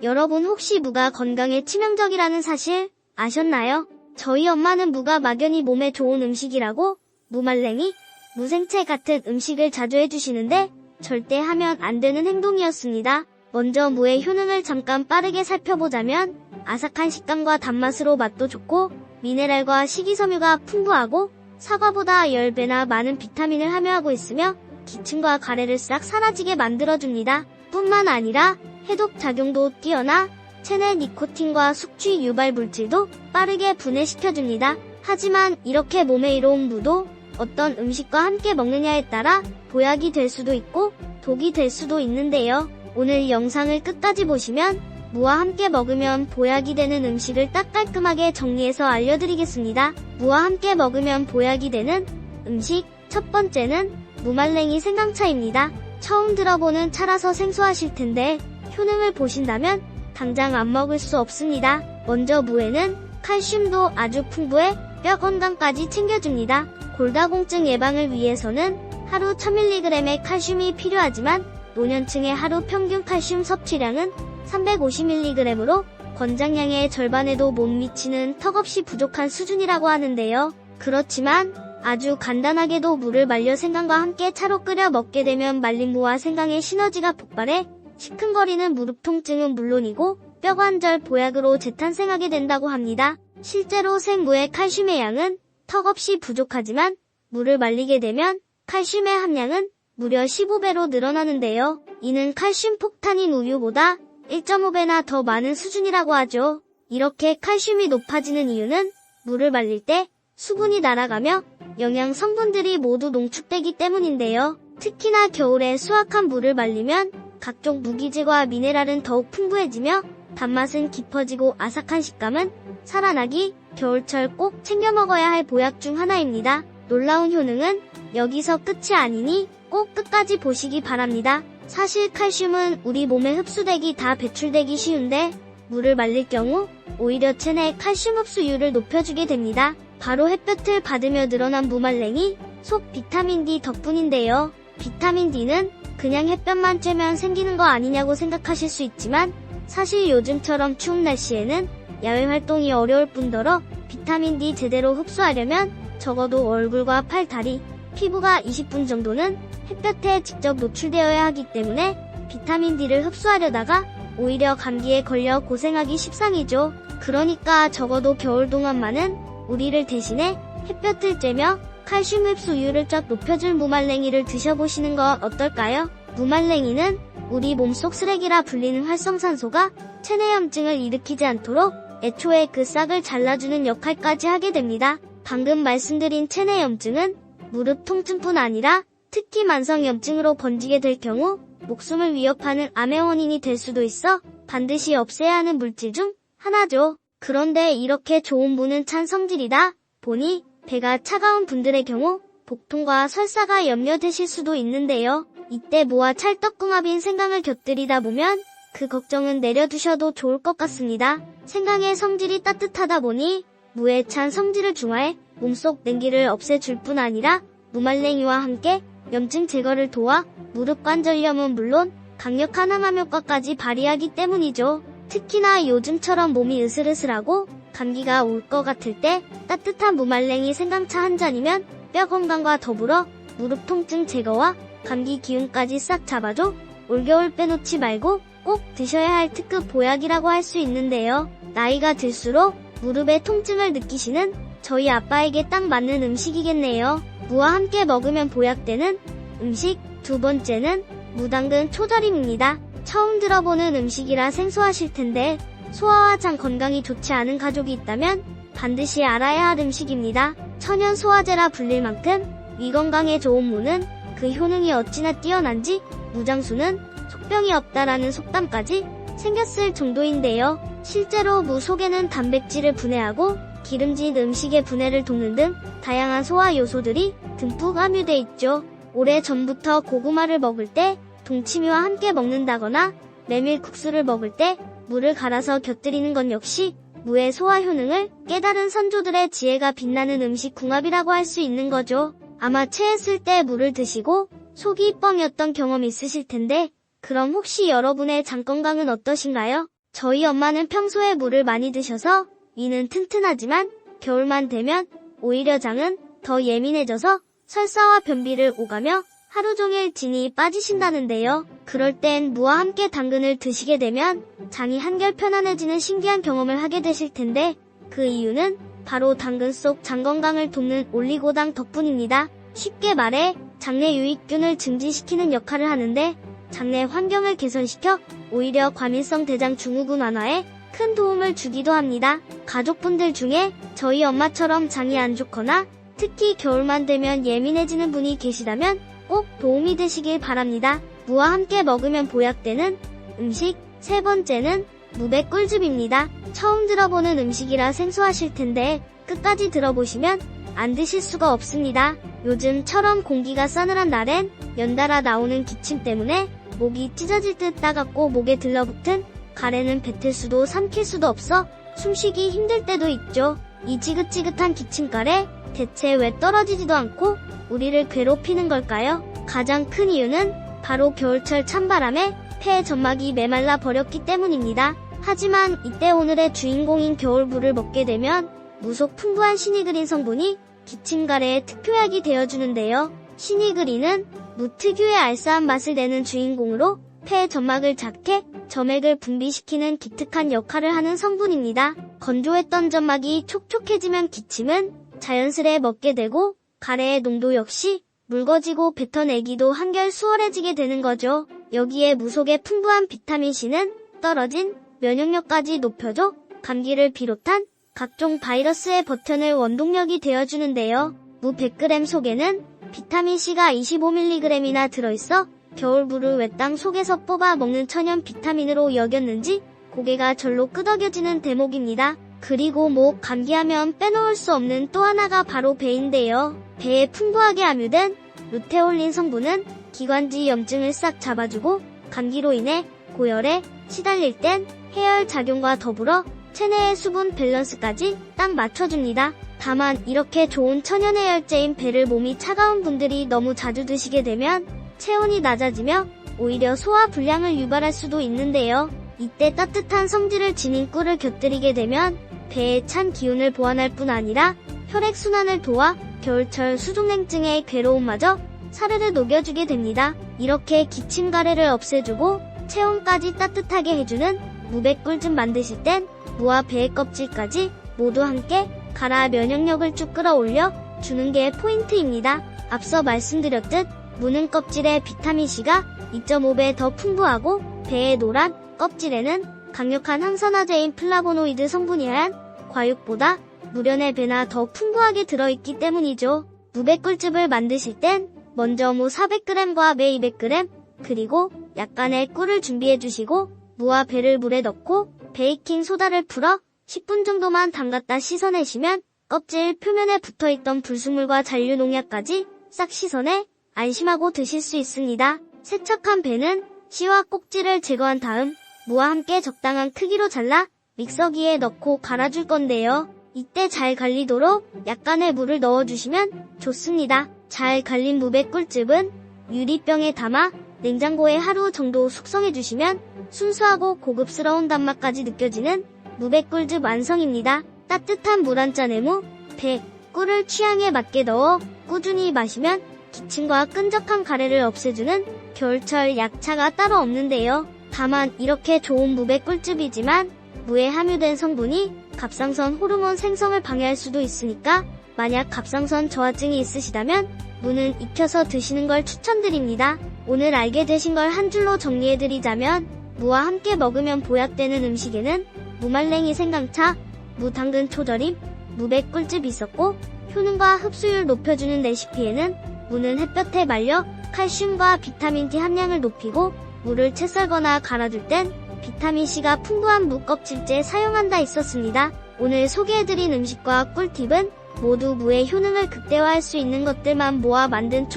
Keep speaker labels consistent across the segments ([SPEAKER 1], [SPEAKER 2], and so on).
[SPEAKER 1] 여러분 혹시 무가 건강에 치명적이라는 사실 아셨나요? 저희 엄마는 무가 막연히 몸에 좋은 음식이라고 무말랭이, 무생채 같은 음식을 자주 해주시는데 절대 하면 안 되는 행동이었습니다. 먼저 무의 효능을 잠깐 빠르게 살펴보자면 아삭한 식감과 단맛으로 맛도 좋고 미네랄과 식이섬유가 풍부하고 사과보다 10배나 많은 비타민을 함유하고 있으며 기침과 가래를 싹 사라지게 만들어줍니다. 뿐만 아니라 해독 작용도 뛰어나 체내 니코틴과 숙취 유발 물질도 빠르게 분해시켜줍니다. 하지만 이렇게 몸에 이로운 무도 어떤 음식과 함께 먹느냐에 따라 보약이 될 수도 있고 독이 될 수도 있는데요. 오늘 영상을 끝까지 보시면 무와 함께 먹으면 보약이 되는 음식을 딱 깔끔하게 정리해서 알려드리겠습니다. 무와 함께 먹으면 보약이 되는 음식 첫 번째는 무말랭이 생강차입니다. 처음 들어보는 차라서 생소하실 텐데 효능을 보신다면 당장 안 먹을 수 없습니다. 먼저 무에는 칼슘도 아주 풍부해 뼈 건강까지 챙겨줍니다. 골다공증 예방을 위해서는 하루 1000mg의 칼슘이 필요하지만 노년층의 하루 평균 칼슘 섭취량은 350mg으로 권장량의 절반에도 못 미치는 턱없이 부족한 수준이라고 하는데요. 그렇지만 아주 간단하게도 무를 말려 생강과 함께 차로 끓여 먹게 되면 말린 무와 생강의 시너지가 폭발해 시큰거리는 무릎 통증은 물론이고 뼈관절 보약으로 재탄생하게 된다고 합니다. 실제로 생무의 칼슘의 양은 턱없이 부족하지만 무를 말리게 되면 칼슘의 함량은 무려 15배로 늘어나는데요. 이는 칼슘 폭탄인 우유보다 1.5배나 더 많은 수준이라고 하죠. 이렇게 칼슘이 높아지는 이유는 무를 말릴 때 수분이 날아가며 영양 성분들이 모두 농축되기 때문인데요. 특히나 겨울에 수확한 무를 말리면 각종 무기질과 미네랄은 더욱 풍부해지며 단맛은 깊어지고 아삭한 식감은 살아나기 겨울철 꼭 챙겨 먹어야 할 보약 중 하나입니다. 놀라운 효능은 여기서 끝이 아니니 꼭 끝까지 보시기 바랍니다. 사실 칼슘은 우리 몸에 흡수되기 다 배출되기 쉬운데 무를 말릴 경우 오히려 체내 칼슘 흡수율을 높여주게 됩니다. 바로 햇볕을 받으며 늘어난 무말랭이, 속 비타민 D 덕분인데요. 비타민 D는 그냥 햇볕만 쬐면 생기는 거 아니냐고 생각하실 수 있지만 사실 요즘처럼 추운 날씨에는 야외 활동이 어려울 뿐더러 비타민 D 제대로 흡수하려면 적어도 얼굴과 팔, 다리, 피부가 20분 정도는 햇볕에 직접 노출되어야 하기 때문에 비타민 D를 흡수하려다가 오히려 감기에 걸려 고생하기 십상이죠. 그러니까 적어도 겨울 동안만은 우리를 대신해 햇볕을 쬐며 칼슘 흡수율을 쫙 높여줄 무말랭이를 드셔보시는 건 어떨까요? 무말랭이는 우리 몸속 쓰레기라 불리는 활성산소가 체내염증을 일으키지 않도록 애초에 그 싹을 잘라주는 역할까지 하게 됩니다. 방금 말씀드린 체내염증은 무릎 통증뿐 아니라 특히 만성염증으로 번지게 될 경우 목숨을 위협하는 암의 원인이 될 수도 있어 반드시 없애야 하는 물질 중 하나죠. 그런데 이렇게 좋은 무는 찬 성질이다 보니 배가 차가운 분들의 경우 복통과 설사가 염려되실 수도 있는데요. 이때 무와 찰떡궁합인 생강을 곁들이다 보면 그 걱정은 내려두셔도 좋을 것 같습니다. 생강의 성질이 따뜻하다 보니 무의 찬 성질을 중화해 몸속 냉기를 없애줄 뿐 아니라 무말랭이와 함께 염증 제거를 도와 무릎 관절염은 물론 강력한 항암 효과까지 발휘하기 때문이죠. 특히나 요즘처럼 몸이 으슬으슬하고 감기가 올 것 같을 때 따뜻한 무말랭이 생강차 한 잔이면 뼈 건강과 더불어 무릎 통증 제거와 감기 기운까지 싹 잡아줘 올겨울 빼놓지 말고 꼭 드셔야 할 특급 보약이라고 할 수 있는데요. 나이가 들수록 무릎의 통증을 느끼시는 저희 아빠에게 딱 맞는 음식이겠네요. 무와 함께 먹으면 보약되는 음식 두 번째는 무당근 초절임입니다. 처음 들어보는 음식이라 생소하실 텐데 소화와 장 건강이 좋지 않은 가족이 있다면 반드시 알아야 할 음식입니다. 천연 소화제라 불릴 만큼 위 건강에 좋은 무는 그 효능이 어찌나 뛰어난지 무장수는 속병이 없다라는 속담까지 생겼을 정도인데요. 실제로 무 속에는 단백질을 분해하고 기름진 음식의 분해를 돕는 등 다양한 소화 요소들이 듬뿍 함유돼 있죠. 오래전부터 고구마를 먹을 때 동치미와 함께 먹는다거나 메밀국수를 먹을 때 무를 갈아서 곁들이는 건 역시 무의 소화 효능을 깨달은 선조들의 지혜가 빛나는 음식 궁합이라고 할 수 있는 거죠. 아마 체했을 때 무를 드시고 속이 뻥이었던 경험 있으실 텐데 그럼 혹시 여러분의 장 건강은 어떠신가요? 저희 엄마는 평소에 물을 많이 드셔서 위는 튼튼하지만 겨울만 되면 오히려 장은 더 예민해져서 설사와 변비를 오가며 하루 종일 진이 빠지신다는데요. 그럴 땐 무와 함께 당근을 드시게 되면 장이 한결 편안해지는 신기한 경험을 하게 되실 텐데 그 이유는 바로 당근 속 장 건강을 돕는 올리고당 덕분입니다. 쉽게 말해 장내 유익균을 증진시키는 역할을 하는데 장내 환경을 개선시켜 오히려 과민성 대장 증후군 완화에 큰 도움을 주기도 합니다. 가족분들 중에 저희 엄마처럼 장이 안 좋거나 특히 겨울만 되면 예민해지는 분이 계시다면 꼭 도움이 되시길 바랍니다. 무와 함께 먹으면 보약되는 음식 세 번째는 무배 꿀즙입니다. 처음 들어보는 음식이라 생소하실 텐데 끝까지 들어보시면 안 드실 수가 없습니다. 요즘처럼 공기가 싸늘한 날엔 연달아 나오는 기침 때문에 목이 찢어질 듯 따갑고 목에 들러붙은 가래는 뱉을 수도 삼킬 수도 없어 숨쉬기 힘들 때도 있죠. 이 지긋지긋한 기침가래 대체 왜 떨어지지도 않고 우리를 괴롭히는 걸까요? 가장 큰 이유는 바로 겨울철 찬바람에 폐 점막이 메말라 버렸기 때문입니다. 하지만 이때 오늘의 주인공인 겨울무를 먹게 되면 무속 풍부한 시니그린 성분이 기침가래의 특효약이 되어주는데요. 시니그린은 무 특유의 알싸한 맛을 내는 주인공으로 폐 점막을 작게 점액을 분비시키는 기특한 역할을 하는 성분입니다. 건조했던 점막이 촉촉해지면 기침은 자연스레 멎게 되고 가래의 농도 역시 묽어지고 뱉어내기도 한결 수월해지게 되는 거죠. 여기에 무 속의 풍부한 비타민C는 떨어진 면역력까지 높여줘 감기를 비롯한 각종 바이러스의 버텨낼 원동력이 되어주는데요. 무 100g 속에는 비타민C가 25mg이나 들어있어 겨울무를 외땅 속에서 뽑아 먹는 천연 비타민으로 여겼는지 고개가 절로 끄덕여지는 대목입니다. 그리고 목 감기하면 빼놓을 수 없는 또 하나가 바로 배인데요. 배에 풍부하게 함유된 루테올린 성분은 기관지 염증을 싹 잡아주고 감기로 인해 고열에 시달릴 땐 해열 작용과 더불어 체내의 수분 밸런스까지 딱 맞춰줍니다. 다만 이렇게 좋은 천연 해열제인 배를 몸이 차가운 분들이 너무 자주 드시게 되면 체온이 낮아지며 오히려 소화 불량을 유발할 수도 있는데요. 이때 따뜻한 성질을 지닌 꿀을 곁들이게 되면 배의 찬 기운을 보완할 뿐 아니라 혈액순환을 도와 겨울철 수족냉증의 괴로움마저 사르르 녹여주게 됩니다. 이렇게 기침가래를 없애주고 체온까지 따뜻하게 해주는 무배 꿀즙 만드실 땐 무와 배의 껍질까지 모두 함께 갈아 면역력을 쭉 끌어올려 주는 게 포인트입니다. 앞서 말씀드렸듯 무는 껍질에 비타민C가 2.5배 더 풍부하고 배의 노란 껍질에는 강력한 항산화제인 플라보노이드 성분이 한 과육보다 무려 4배나 더 풍부하게 들어있기 때문이죠. 무배 꿀즙을 만드실 땐 먼저 무 400g과 매 200g 그리고 약간의 꿀을 준비해주시고 무와 배를 물에 넣고 베이킹 소다를 풀어 10분 정도만 담갔다 씻어내시면 껍질 표면에 붙어있던 불순물과 잔류 농약까지 싹 씻어내 안심하고 드실 수 있습니다. 세척한 배는 씨와 꼭지를 제거한 다음 무와 함께 적당한 크기로 잘라 믹서기에 넣고 갈아줄 건데요. 이때 잘 갈리도록 약간의 물을 넣어주시면 좋습니다. 잘 갈린 무배 꿀즙은 유리병에 담아 냉장고에 하루 정도 숙성해주시면 순수하고 고급스러운 단맛까지 느껴지는 무배 꿀즙 완성입니다. 따뜻한 물 한 잔에 무, 배, 꿀을 취향에 맞게 넣어 꾸준히 마시면 기침과 끈적한 가래를 없애주는 겨울철 약차가 따로 없는데요. 다만 이렇게 좋은 무배 꿀즙이지만 무에 함유된 성분이 갑상선 호르몬 생성을 방해할 수도 있으니까 만약 갑상선 저하증이 있으시다면 무는 익혀서 드시는 걸 추천드립니다. 오늘 알게 되신 걸 한 줄로 정리해드리자면 무와 함께 먹으면 보약되는 음식에는 무말랭이 생강차, 무당근 초절임, 무배 꿀즙이 있었고 효능과 흡수율 높여주는 레시피에는 무는 햇볕에 말려 칼슘과 비타민 D 함량을 높이고 무를 채 썰거나 갈아줄 땐 비타민C가 풍부한 무 껍질째 사용한다 있었습니다. 오늘 소개해드린 음식과 꿀팁은 모두 무의 효능을 극대화할 수 있는 것들만 모아 만든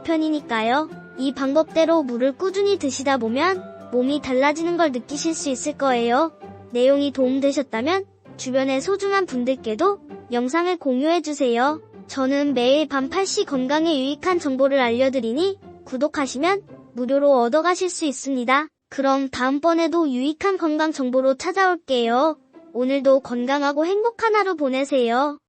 [SPEAKER 1] 총정리편이니까요. 이 방법대로 무를 꾸준히 드시다 보면 몸이 달라지는 걸 느끼실 수 있을 거예요. 내용이 도움되셨다면 주변의 소중한 분들께도 영상을 공유해주세요. 저는 매일 밤 8시 건강에 유익한 정보를 알려드리니 구독하시면 무료로 얻어가실 수 있습니다. 그럼 다음번에도 유익한 건강 정보로 찾아올게요. 오늘도 건강하고 행복한 하루 보내세요.